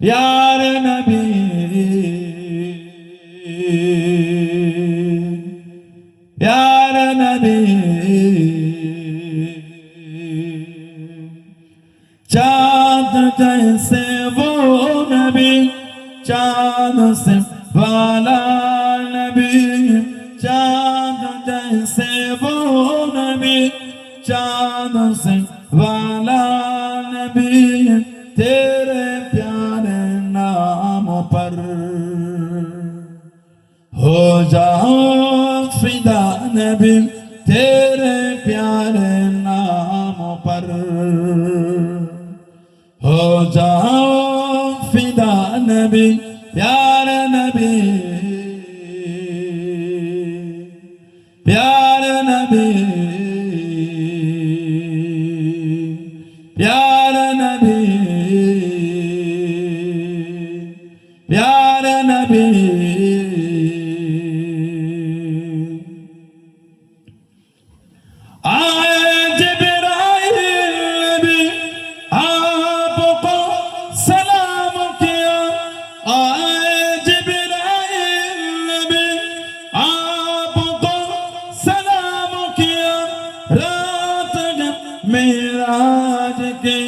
प्यारे नबी प्यारे नबी चाँद जैसे वो नबी चाँद से वाला नबी चाँद जैसे वो नबी चाँद से वाला नबी तेरे प्यारे नाम पर हो जाओ फिदा नबी तेरे प्यारे नाम पर हो जाओ फिदा नबी प्यारे नबी प्यारे नबी प्यारे नबी प्यारे नबी आए जिब्राइल भी आपको सलाम किया आए जिब्राइल भी आपको सलाम किया रात मेराज के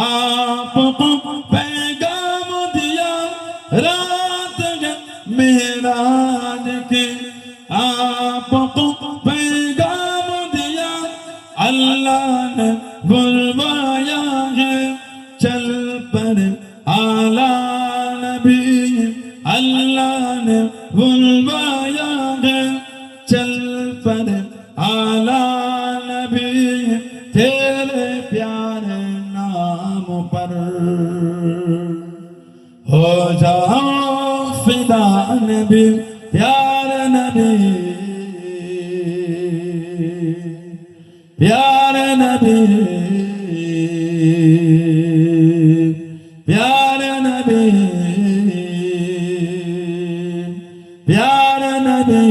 आपको पैगाम दिया रात मेराज के आपको पैगाम दिया अल्लाह ने बुलवाया है चल पर आला नबी अल्लाह ने बुलवाया है चल पर आला नबी तेरे प्यारे नाम पर हो जाओ फिदा नबी प्यारे नबी प्यारे नबी प्यारे नबी प्यारे नबी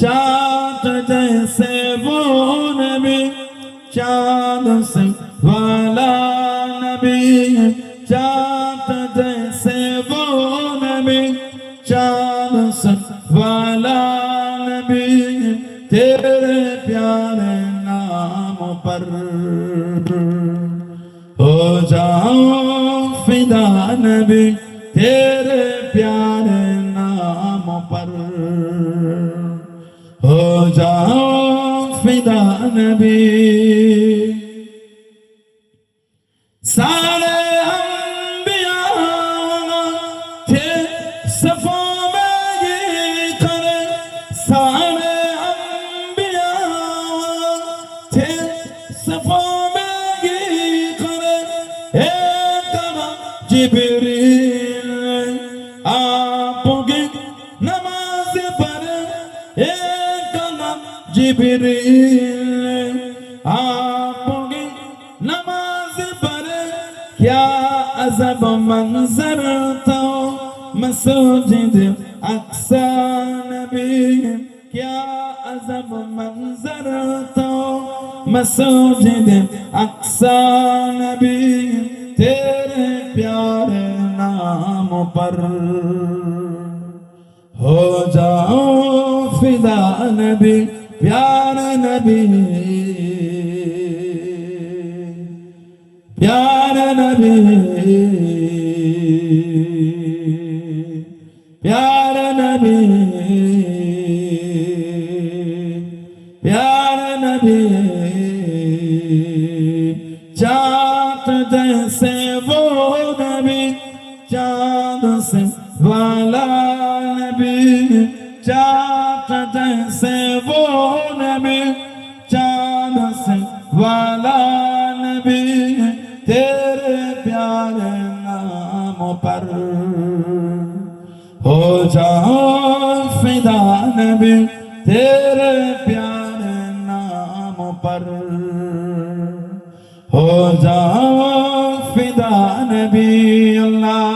चाँद जैसे वो नबी चाँद से वाला नबी चाँद जैसे वो नबी चाँद से वाला नबी तेरे प्यारे नाम पर हो जाओ फिदा नबी तेरे प्यारे नाम पर हो जाओ फिदा नबी सारे अंबिया थे सफों में ये करे सारे अंबिया थे सफों में ये करे एक जिब्रील आपकी नमाज पढ़े एक जिब्रील आपकी नमाज पढ़े क्या अजब मंजर तो मस्जिद अक्सा नबी क्या अजब मंजर तो मस्जिद अक्सा नबी तेरे प्यारे नाम पर हो जाओ फिदा नबी प्यारे नबी प्यारे नबी प्यारे नबी प्यारे नबी चाँद जैसे वो नबी चाँद से वाला नबी चाँद जैसे वो नबी चाँद से वाला नबी तेरे प्यारे नाम पर हो जाओ फिदा नबी तेरे प्यारे नाम पर हो जाओ फिदा नबी अल्लाह